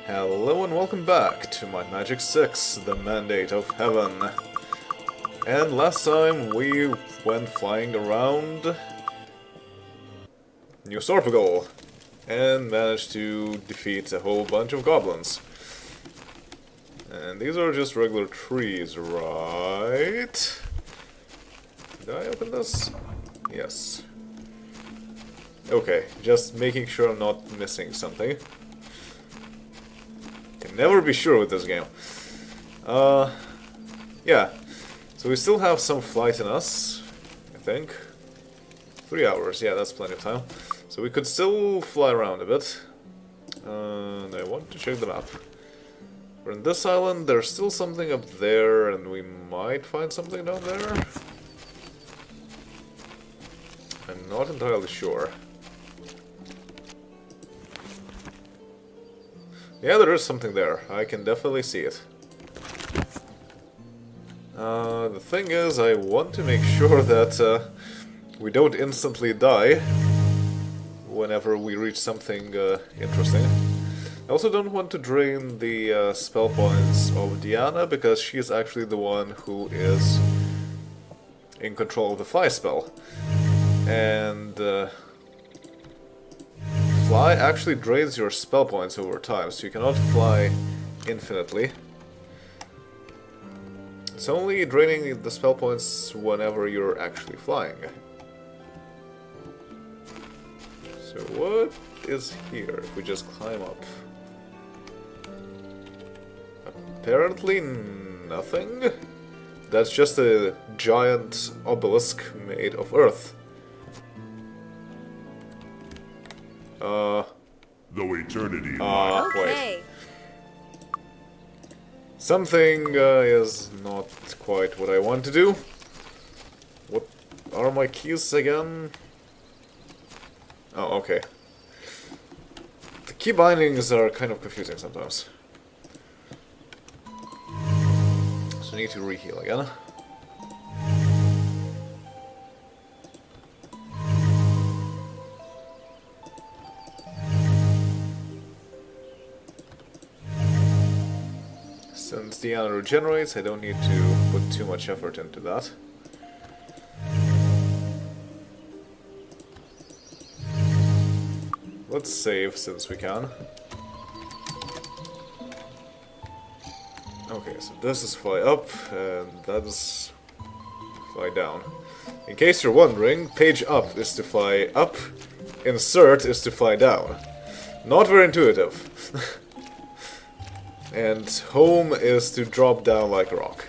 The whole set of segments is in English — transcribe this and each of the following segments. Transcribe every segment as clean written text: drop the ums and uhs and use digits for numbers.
Hello and welcome back to my Magic 6, the Mandate of Heaven. And last time we went flying around New Sorpigal and managed to defeat a whole bunch of goblins. And these are just regular trees, right? Did I open this? Yes. Okay, just making sure I'm not missing something. Can never be sure with this game. Yeah. So we still have some flight in us, I think. 3 hours, yeah, that's plenty of time. So we could still fly around a bit. And I want to check the map. We're in this island, there's still something up there, and we might find something down there. I'm not entirely sure. Yeah, there is something there. I can definitely see it. The thing is, I want to make sure that we don't instantly die whenever we reach something interesting. I also don't want to drain the spell points of Diana, because she is actually the one who is in control of the fly spell. And fly actually drains your spell points over time, so you cannot fly infinitely. It's only draining the spell points whenever you're actually flying. So what is here if we just climb up? Apparently nothing. That's just a giant obelisk made of earth. Though eternity wait. Something is not quite what I want to do. What are my keys again? Oh, okay. The key bindings are kind of confusing sometimes. So I need to reheal again. Since Diana regenerates, I don't need to put too much effort into that. Let's save since we can. Okay, so this is fly up, and that is fly down. In case you're wondering, page up is to fly up, insert is to fly down. Not very intuitive. And home is to drop down like a rock.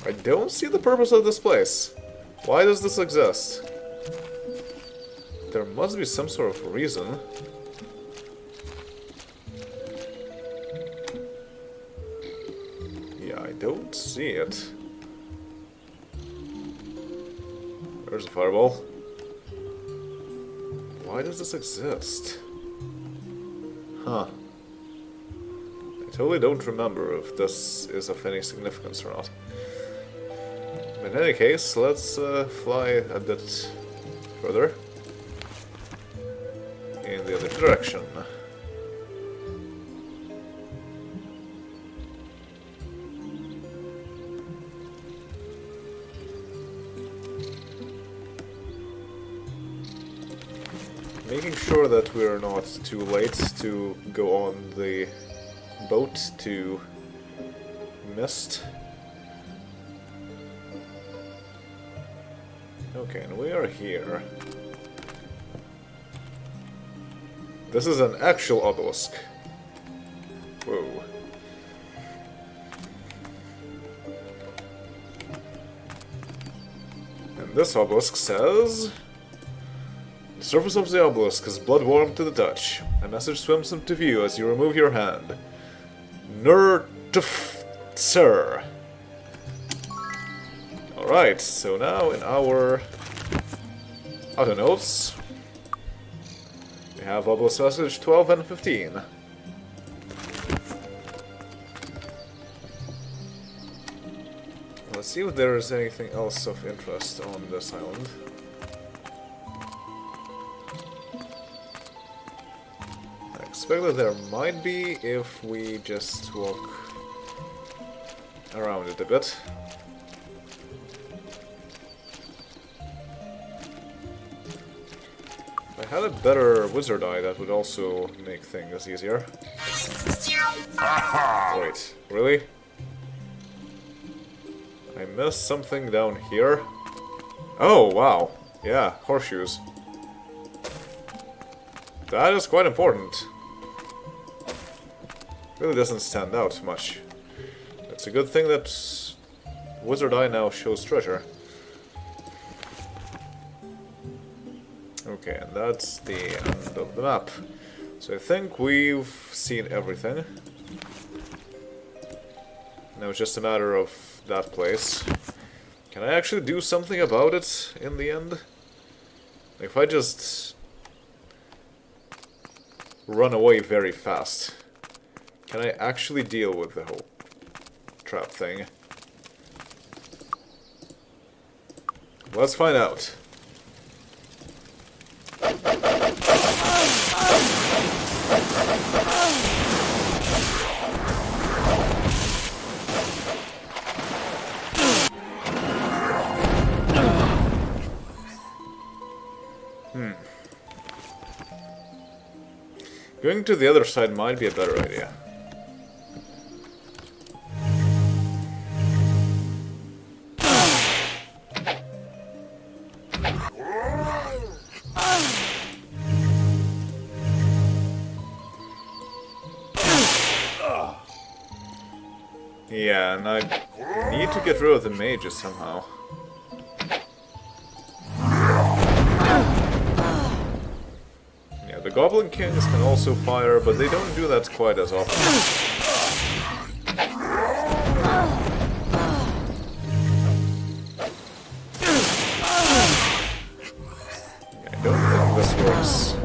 I don't see the purpose of this place. Why does this exist? There must be some sort of reason. Yeah, I don't see it. There's a fireball. Why does this exist? Huh. I totally don't remember if this is of any significance or not. But in any case, let's fly a bit further in the other direction. Making sure that we're not too late to go on the boat to Mist. Okay, and we are here. This is an actual obelisk. Whoa. And this obelisk says... The surface of the obelisk is blood-warm to the touch. A message swims into view as you remove your hand. Nurtf, sir. Alright, so now in our auto notes, we have obelisk message 12 and 15. Let's see if there is anything else of interest on this island. suspect that there might be if we just walk around it a bit. If I had a better wizard eye, that would also make things easier. Wait, really? I missed something down here? Oh, wow. Yeah, horseshoes. That is quite important. Really doesn't stand out much. It's a good thing that Wizard Eye now shows treasure. Okay, and that's the end of the map. So I think we've seen everything. Now it's just a matter of that place. Can I actually do something about it in the end? If I just run away very fast, can I actually deal with the whole trap thing? Let's find out. Going to the other side might be a better idea. Yeah, and I need to get rid of the mages somehow. Yeah, the Goblin Kings can also fire, but they don't do that quite as often. Yeah, I don't think this works.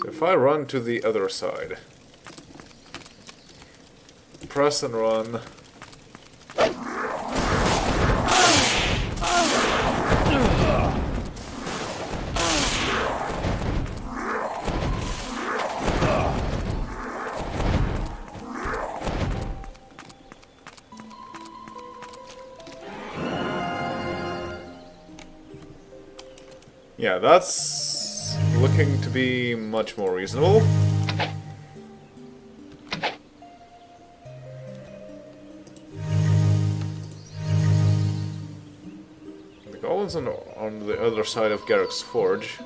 If I run to the other side, press and run. Yeah, that's looking to be much more reasonable. The goblins on the other side of Garrick's Forge.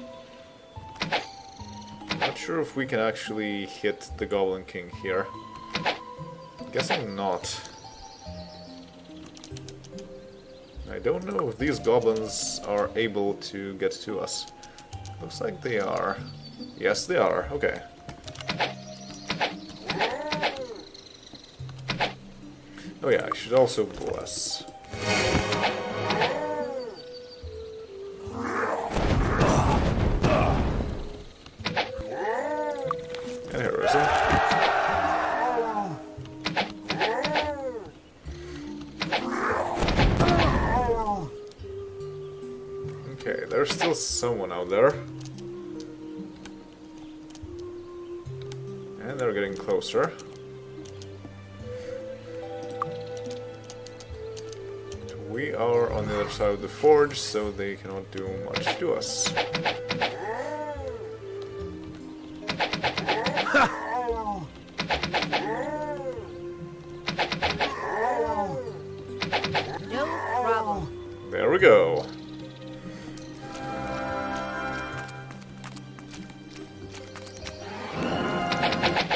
Not sure if we can actually hit the Goblin King here. Guessing not. I don't know if these goblins are able to get to us. Looks like they are. Yes, they are. Okay. Oh yeah, I should also bless. And heroism. Okay, there's still someone out there. And they're getting closer. We are on the other side of the forge, so they cannot do much to us. No problem. There we go.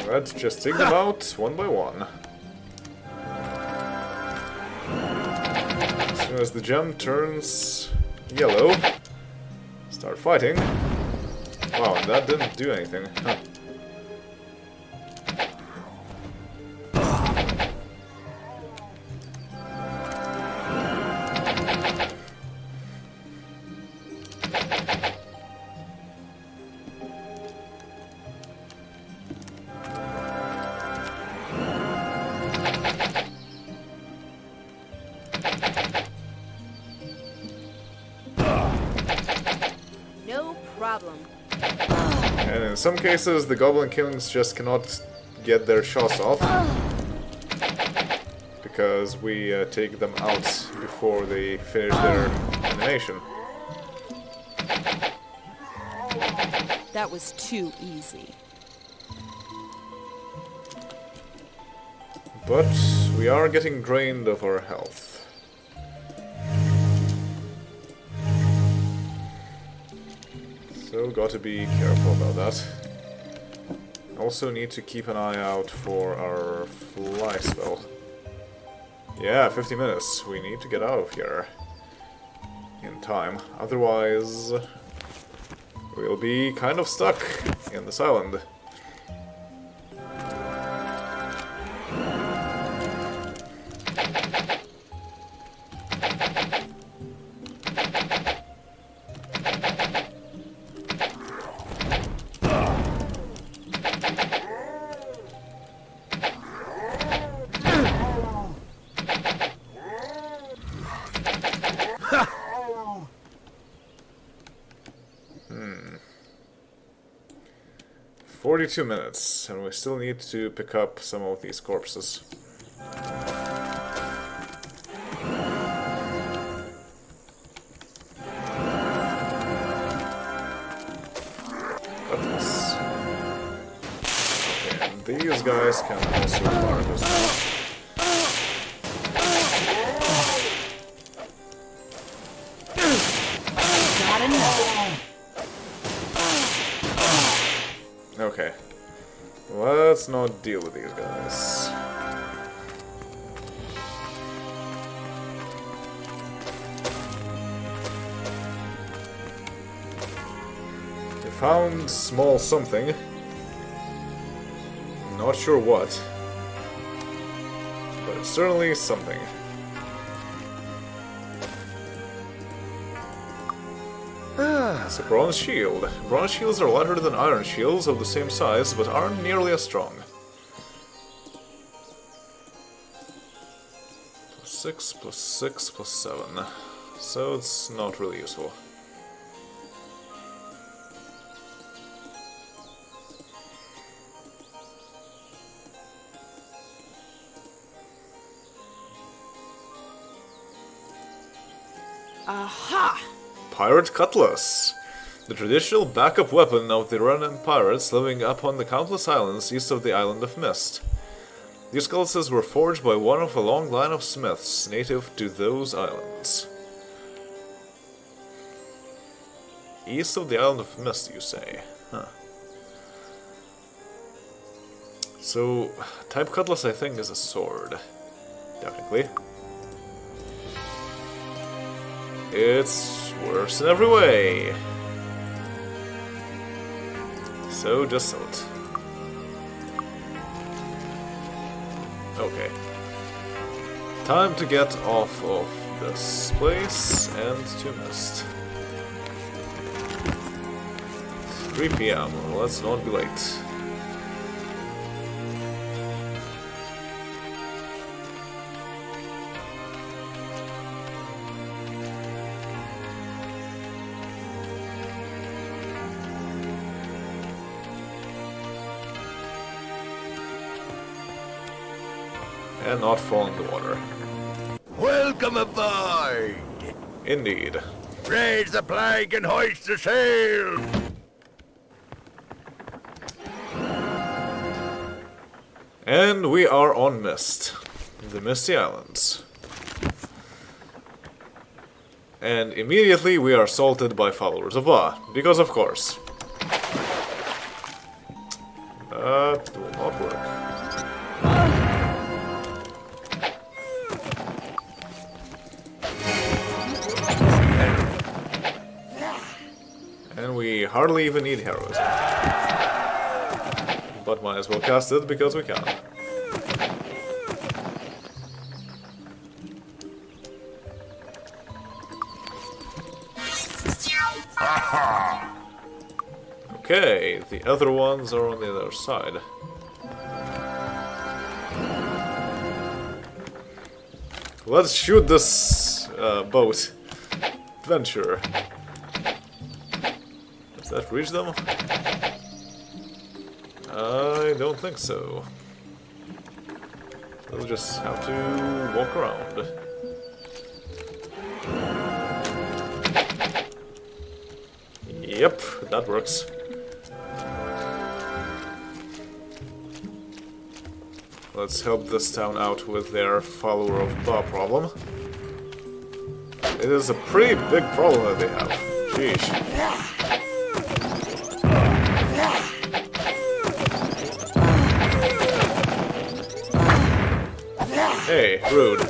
Let's just take them out one by one. As soon as the gem turns yellow, start fighting. Wow, that didn't do anything. Huh. problem. And in some cases, the Goblin Kings just cannot get their shots off. Because we take them out before they finish their animation. That was too easy. But we are getting drained of our health. So gotta be careful about that. Also need to keep an eye out for our fly spell. Yeah, 50 minutes. We need to get out of here in time. Otherwise, we'll be kind of stuck in this island. Hmm. 42 minutes, and we still need to pick up some of these corpses. Cutlass. Okay, and these guys can also fire as well. Okay. Let's not deal with these guys. We found small something. Not sure what. But it's certainly something. It's a bronze shield. Bronze shields are lighter than iron shields of the same size, but aren't nearly as strong. +6, +6, +7. So it's not really useful. Aha! Pirate Cutlass! The traditional backup weapon of the remnant pirates living upon the countless islands east of the island of Mist. These cutlasses were forged by one of a long line of smiths native to those islands. East of the island of Mist, you say? Huh. So, type cutlass I think is a sword, technically. It's worse in every way. So just sell it. Okay. Time to get off of this place and to Mist. 3 PM. Let's not be late. And not fall in the water. Welcome aboard! Indeed. Raise the flag and hoist the sail! And we are on Mist. The Misty Islands. And immediately we are assaulted by followers of Ba, because of course. That will not work. And we hardly even need heroism. But might as well cast it because we can. Okay, the other ones are on the other side. Let's shoot this boat. Adventure. Does that reach them? I don't think so. We'll just have to walk around. Yep, that works. Let's help this town out with their follower of Ba problem. It is a pretty big problem that they have. Sheesh. Hey, rude.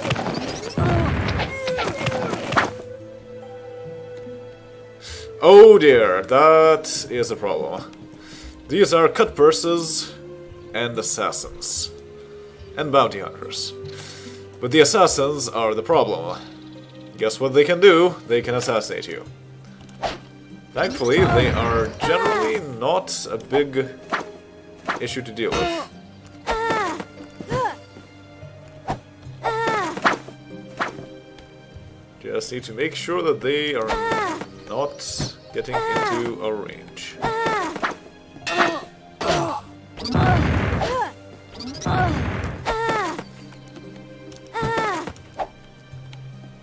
Oh dear, that is a problem. These are cut purses and assassins. And bounty hunters. But the assassins are the problem. Guess what they can do? They can assassinate you. Thankfully, they are generally not a big issue to deal with. Just need to make sure that they are not getting into our range.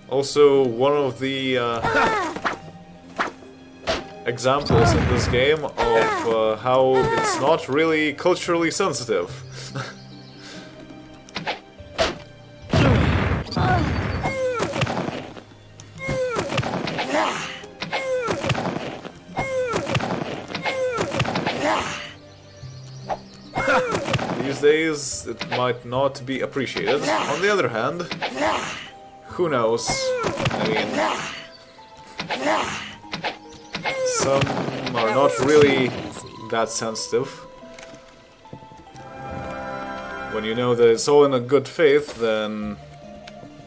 Also, one of the examples in this game of how it's not really culturally sensitive. These days, it might not be appreciated. On the other hand, who knows? I mean, some are not really that sensitive. When you know that it's all in a good faith, then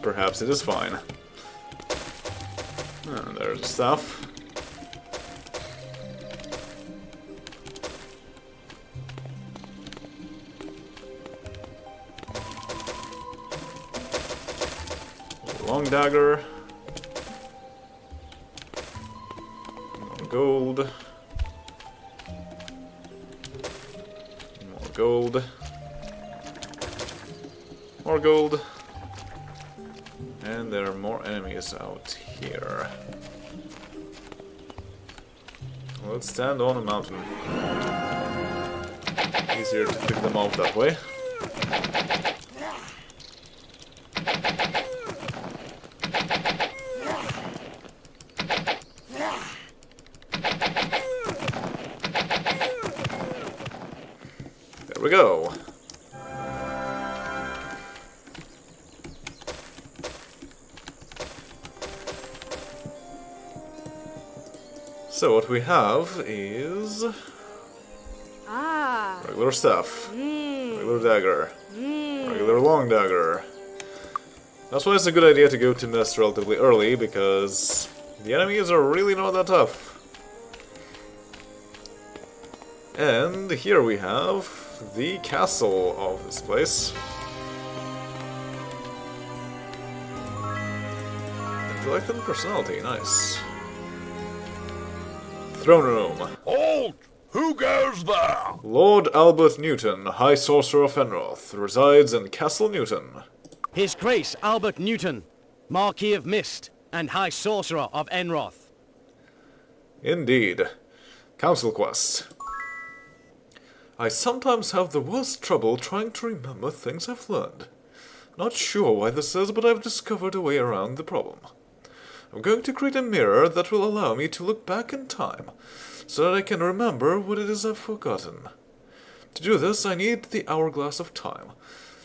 perhaps it is fine. And there's the stuff. Long dagger. More gold. More gold. More gold. And there are more enemies out here. Let's stand on a mountain. Easier to pick them off that way. There we go. So what we have is regular stuff, regular dagger, regular long dagger. That's why it's a good idea to go to Mist relatively early, because the enemies are really not that tough. And here we have the castle of this place. Intellect and personality, nice. Throne room. Halt! Who goes there? Lord Albert Newton, High Sorcerer of Enroth, resides in Castle Newton. His Grace Albert Newton, Marquis of Mist and High Sorcerer of Enroth. Indeed. Council quest. I sometimes have the worst trouble trying to remember things I've learned. Not sure why this is, but I've discovered a way around the problem. I'm going to create a mirror that will allow me to look back in time, so that I can remember what it is I've forgotten. To do this, I need the Hourglass of Time,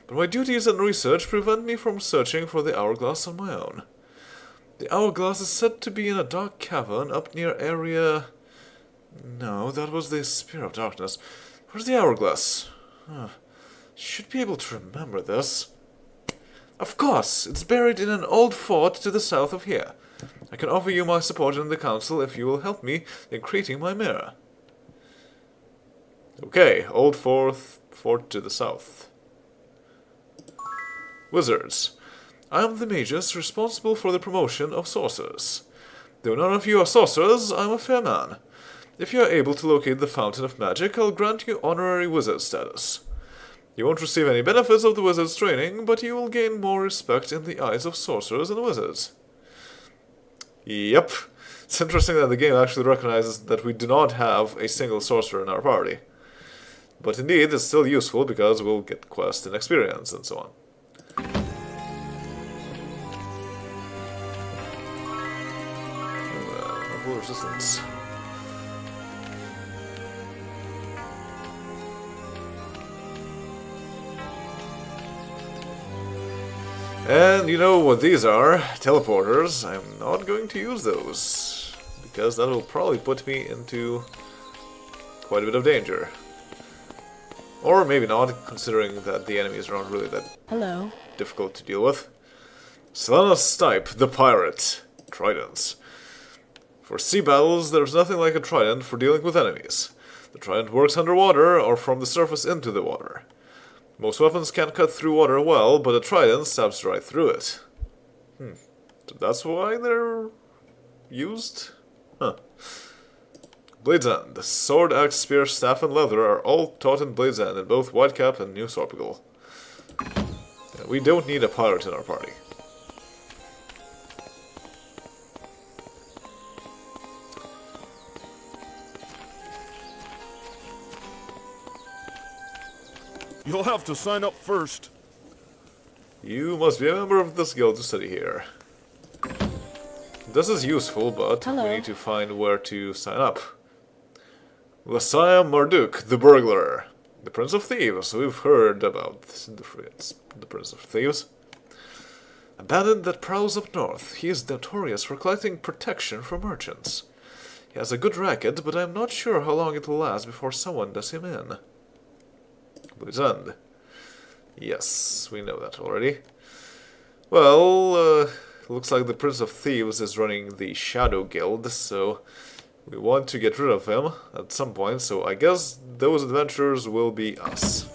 but my duties and research prevent me from searching for the Hourglass on my own. The Hourglass is said to be in a dark cavern up near area... No, that was the Spear of Darkness. Where's the Hourglass? Should be able to remember this. Of course, it's buried in an old fort to the south of here. I can offer you my support in the council if you will help me in creating my mirror. Okay, old fort to the south. Wizards. I am the magus responsible for the promotion of sorcerers. Though none of you are sorcerers, I am a fair man. If you are able to locate the Fountain of Magic, I'll grant you honorary wizard status. You won't receive any benefits of the wizard's training, but you will gain more respect in the eyes of sorcerers and wizards. Yep. It's interesting that the game actually recognizes that we do not have a single sorcerer in our party. But indeed, it's still useful because we'll get quest and experience and so on. Noble resistance. And you know what these are? Teleporters. I'm not going to use those, because that will probably put me into quite a bit of danger. Or maybe not, considering that the enemies are not really that difficult to deal with. Selena Stipe, the pirate. Tridents. For sea battles, there's nothing like a trident for dealing with enemies. The trident works underwater or from the surface into the water. Most weapons can cut through water well, but a trident stabs right through it. So that's why they're used? Huh. Blade's End. Sword, axe, spear, staff, and leather are all taught in Blade's End in both Whitecap and New Sorpigal. Yeah, we don't need a pirate in our party. You'll have to sign up first. You must be a member of this guild to study here. This is useful, but we need to find where to sign up. Lasaya Marduk, the burglar. The Prince of Thieves. We've heard about the Prince of Thieves. A bandit that prowls up north. He is notorious for collecting protection from merchants. He has a good racket, but I'm not sure how long it will last before someone does him in. Blade's End. Yes, we know that already. Well, looks like the Prince of Thieves is running the Shadow Guild, so we want to get rid of him at some point, so I guess those adventurers will be us.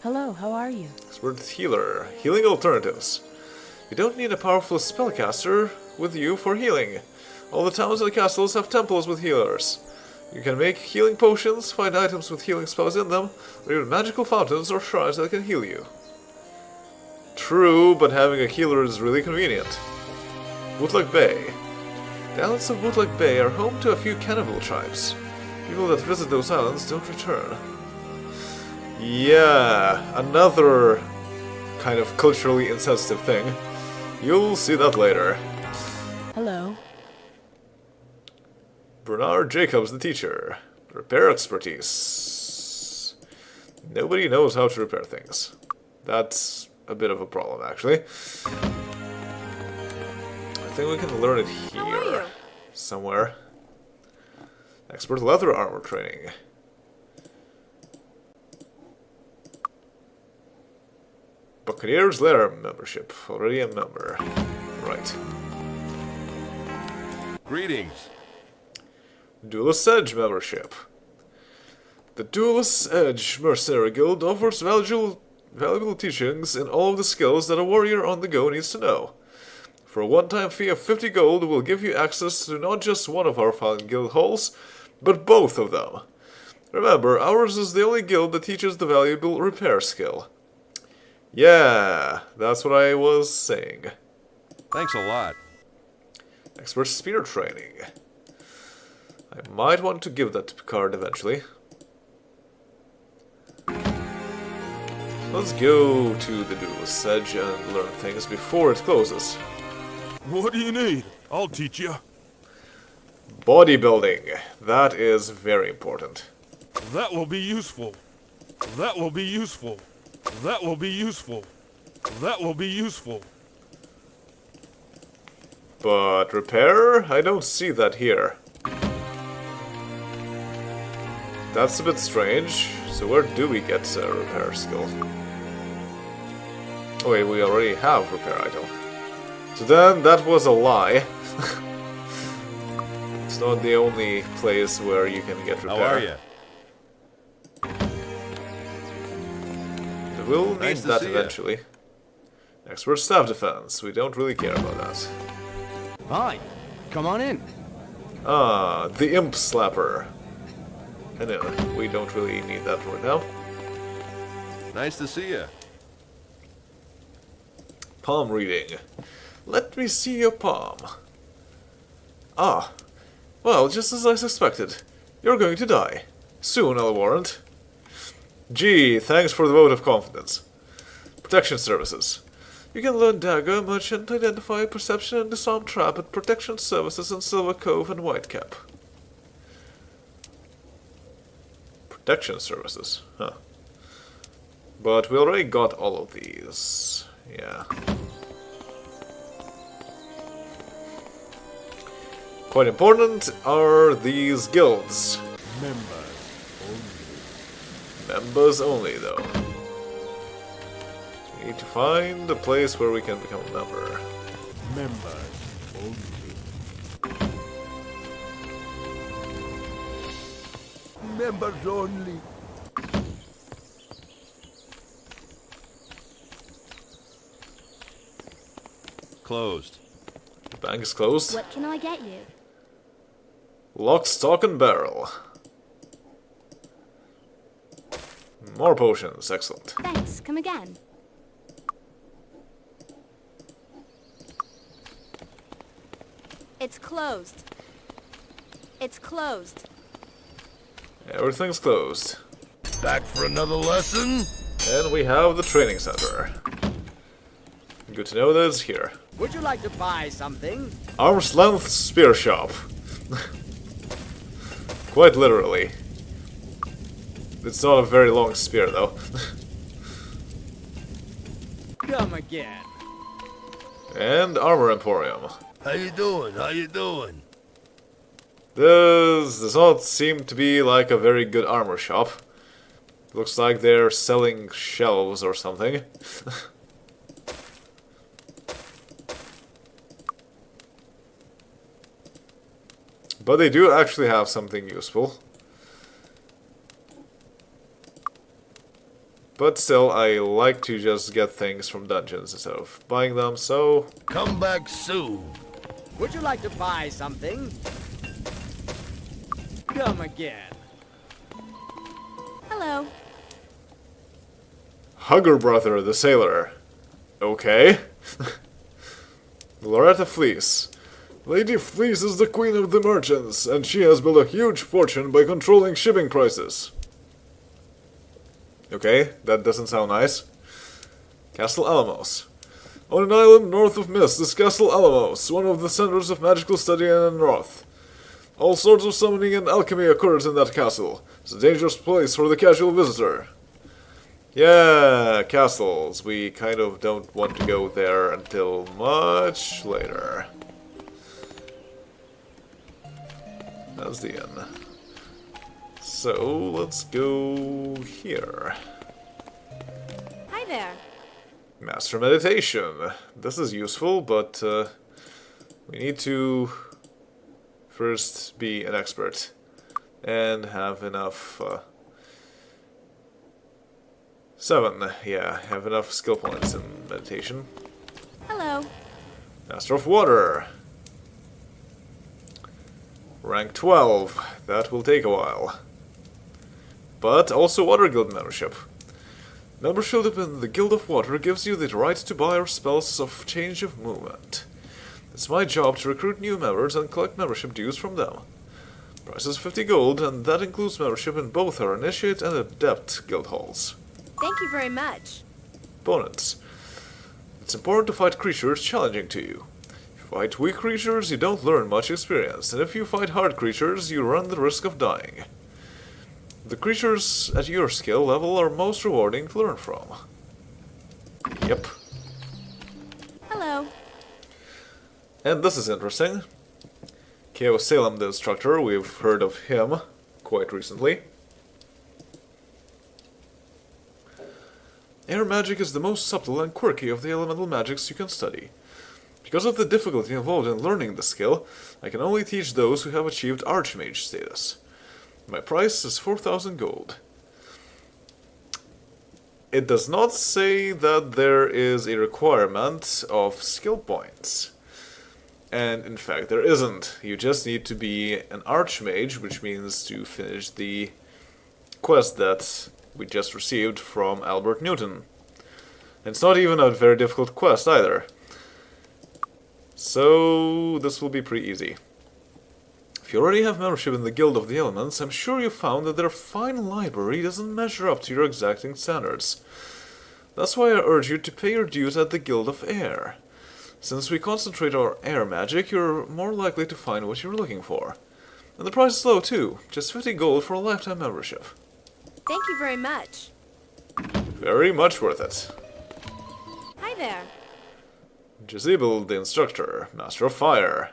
Hello, how are you? Expert Healer. Healing alternatives. You don't need a powerful spellcaster with you for healing. All the towns and castles have temples with healers. You can make healing potions, find items with healing spells in them, or even magical fountains or shrines that can heal you. True, but having a healer is really convenient. Bootleg Bay. The islands of Bootleg Bay are home to a few cannibal tribes. People that visit those islands don't return. Yeah, another kind of culturally insensitive thing. You'll see that later. Hello. Bernard Jacobs, the teacher. Repair expertise. Nobody knows how to repair things. That's a bit of a problem, actually. I think we can learn it here. Somewhere. Expert leather armor training. Buccaneers Lair membership. Already a member. Right. Greetings. Duelist Edge membership. The Duelist Edge Mercenary Guild offers valuable teachings in all of the skills that a warrior on the go needs to know. For a one-time fee of 50 gold, we'll give you access to not just one of our fine guild halls, but both of them. Remember, ours is the only guild that teaches the valuable repair skill. Yeah, that's what I was saying. Thanks a lot. Expert spear training. I might want to give that to Picard eventually. Let's go to the Duelist Edge and learn things before it closes. What do you need? I'll teach you. Bodybuilding. That is very important. That will be useful. That will be useful. That will be useful. That will be useful. But repair? I don't see that here. That's a bit strange. So where do we get a repair skill? Oh wait, we already have repair item. So then that was a lie. It's not the only place where you can get repair. How are you? We'll need Nice to that see eventually. Expert staff defense. We don't really care about that. Hi, come on in. Ah, the Imp Slapper. Anyway, we don't really need that right now. Nice to see you. Palm reading. Let me see your palm. Ah, well, just as I suspected. You're going to die. Soon, I'll warrant. Gee, thanks for the vote of confidence. Protection Services. You can learn Dagger, Merchant, Identify, Perception, and Disarm Trap at Protection Services in Silver Cove and Whitecap. Protection Services, huh. But we already got all of these. Yeah. Quite important are these guilds. Members only, though. We need to find a place where we can become a member. Members only. Members only. Closed. The bank is closed. What can I get you? Lock, stock, and barrel. More potions, excellent. Thanks, come again. It's closed. It's closed. Everything's closed. Back for another lesson? And we have the training center. Good to know that it's here. Would you like to buy something? Arm's length spear shop. Quite literally. It's not a very long spear, though. Come again. And Armor Emporium. How you doing? How you doing? This does not seem to be like a very good armor shop. Looks like they're selling shelves or something. But they do actually have something useful. But still, I like to just get things from dungeons instead of buying them, so... Come back soon. Would you like to buy something? Come again. Hello. Hugger Brother, the sailor. Okay. Loretta Fleece. Lady Fleece is the queen of the merchants, and she has built a huge fortune by controlling shipping prices. Okay, that doesn't sound nice. Castle Alamos. On an island north of Mist is Castle Alamos, one of the centers of magical study in Enroth. All sorts of summoning and alchemy occurs in that castle. It's a dangerous place for the casual visitor. Yeah, castles. We kind of don't want to go there until much later. That's the end. So, let's go here. Hi there. Master Meditation. This is useful, but we need to first be an expert and have enough... 7, yeah, have enough skill points in meditation. Hello. Master of Water. Rank 12. That will take a while. But also Water Guild membership. Membership in the Guild of Water gives you the right to buy or spells of change of movement. It's my job to recruit new members and collect membership dues from them. Price is 50 gold, and that includes membership in both our Initiate and Adept guild halls. Thank you very much. Opponents. It's important to fight creatures challenging to you. If you fight weak creatures, you don't learn much experience, and if you fight hard creatures, you run the risk of dying. The creatures at your skill level are most rewarding to learn from. Yep. Hello. And this is interesting. K.O. Salem, the instructor, we've heard of him quite recently. Air magic is the most subtle and quirky of the elemental magics you can study. Because of the difficulty involved in learning the skill, I can only teach those who have achieved Archmage status. My price is 4,000 gold. It does not say that there is a requirement of skill points. And in fact, there isn't. You just need to be an archmage, which means to finish the quest that we just received from Albert Newton. And it's not even a very difficult quest either. So this will be pretty easy. If you already have membership in the Guild of the Elements, I'm sure you found that their fine library doesn't measure up to your exacting standards. That's why I urge you to pay your dues at the Guild of Air. Since we concentrate our air magic, you're more likely to find what you're looking for. And the price is low too, just 50 gold for a lifetime membership. Thank you very much. Very much worth it. Hi there. Jezebel the Instructor, Master of Fire.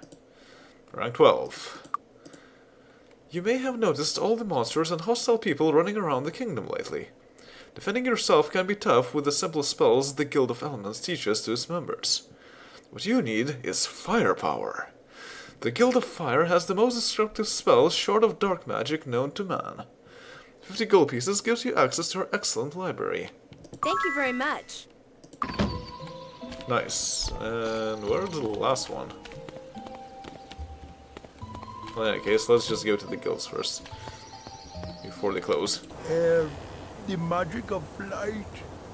Rank 12. You may have noticed all the monsters and hostile people running around the kingdom lately. Defending yourself can be tough with the simple spells the Guild of Elements teaches to its members. What you need is firepower. The Guild of Fire has the most destructive spells short of dark magic known to man. 50 gold pieces gives you access to our excellent library. Thank you very much. Nice. And where's the last one? Well, in any case, let's just go to the guilds first. Before they close. The magic of flight.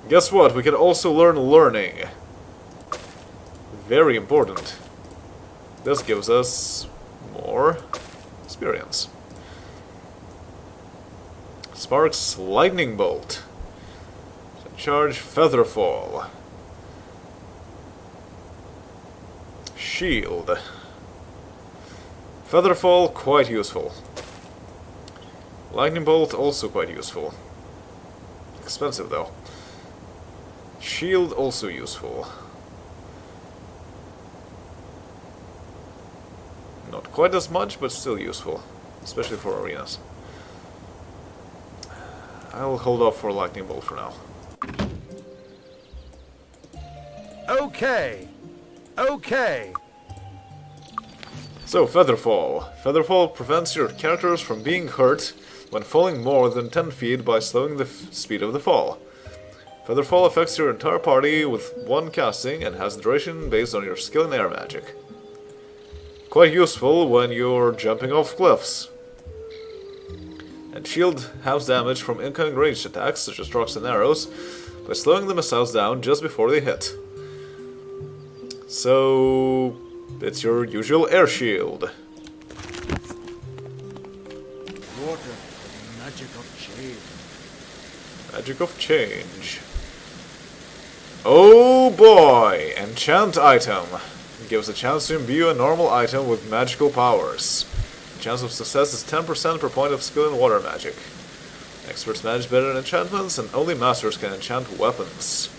Guess what? We can also learn learning. Very important. This gives us more experience. Sparks Lightning Bolt. Charge Featherfall. Shield. Featherfall, quite useful. Lightning Bolt, also quite useful. Expensive though. Shield, also useful. Not quite as much, but still useful. Especially for arenas. I'll hold off for Lightning Bolt for now. Okay. Okay. So, Featherfall. Featherfall prevents your characters from being hurt when falling more than 10 feet by slowing the speed of the fall. Featherfall affects your entire party with one casting and has duration based on your skill in air magic. Quite useful when you're jumping off cliffs. And Shield halves damage from incoming ranged attacks, such as rocks and arrows, by slowing the missiles down just before they hit. So, it's your usual air shield. Water, the magic of change. Magic of change. Oh boy! Enchant item. Gives a chance to imbue a normal item with magical powers. The chance of success is 10% per point of skill in water magic. Experts manage better enchantments, and only masters can enchant weapons.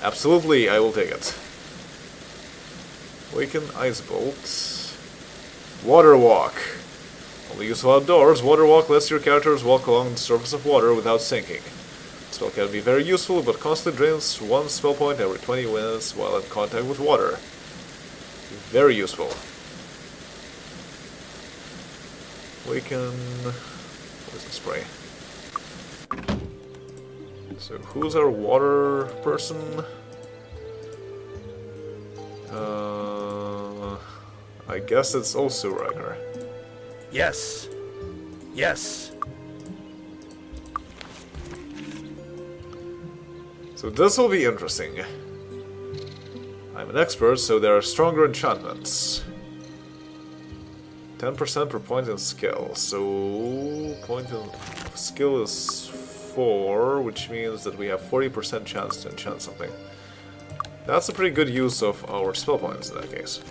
Absolutely, I will take it. Awaken Ice Bolt. Water Walk. Only useful outdoors, Water Walk lets your characters walk along the surface of water without sinking. The spell can be very useful, but constantly drains one spell point every 20 minutes while in contact with water. Very useful. Awaken Poison Spray. So who's our water person? I guess it's also Ragnar. Yes. Yes. So this will be interesting. I'm an expert, so there are stronger enchantments. 10% per point in skill. So point of skill is 4, which means that we have 40% chance to enchant something. That's a pretty good use of our spell points in that case.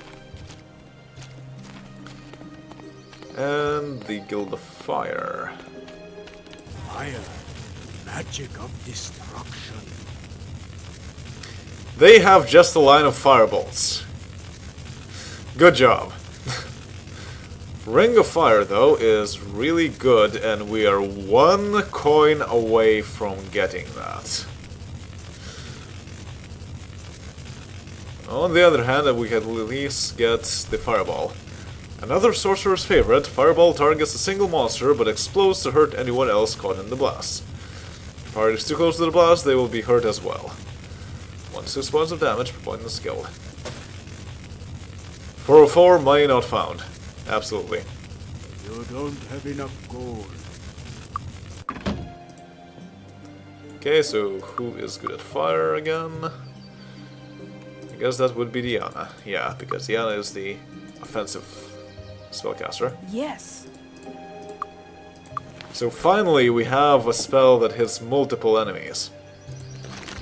And the Guild of Fire. Fire, magic of destruction. They have just a line of firebolts. Good job. Ring of Fire, though, is really good, and we are 1 coin away from getting that. On the other hand, we can at least get the Fireball. Another sorcerer's favorite, Fireball targets a single monster, but explodes to hurt anyone else caught in the blast. If a party is too close to the blast, they will be hurt as well. 1 to 6 points of damage per point in the skill. 404 money not found. Absolutely. You don't have enough gold. Okay, so who is good at fire again? I guess that would be Diana. Yeah, because Diana is the offensive spellcaster. Yes. So finally we have a spell that hits multiple enemies.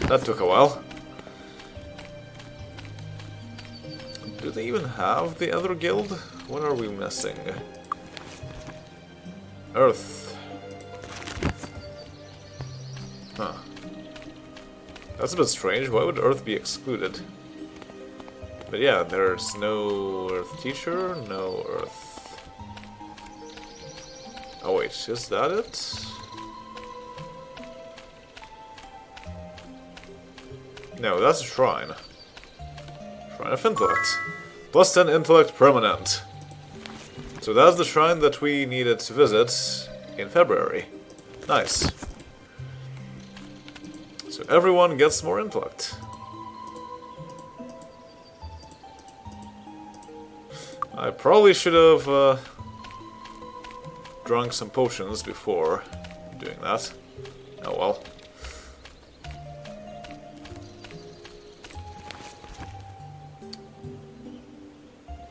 That took a while. Do they even have the other guild? What are we missing? Earth. Huh. That's a bit strange. Why would Earth be excluded? But yeah, there's no Earth teacher, no Earth... Oh wait, is that it? No, that's a shrine. Shrine of Intellect. Plus 10 Intellect permanent. So that's the shrine that we needed to visit in February. Nice. So everyone gets more intellect. I probably should have drunk some potions before doing that. Oh well.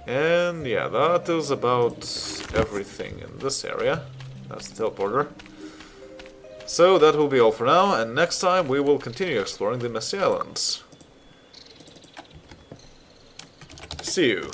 And yeah, that is about everything in this area. That's the teleporter. So that will be all for now, and next time we will continue exploring the Misty Islands. See you.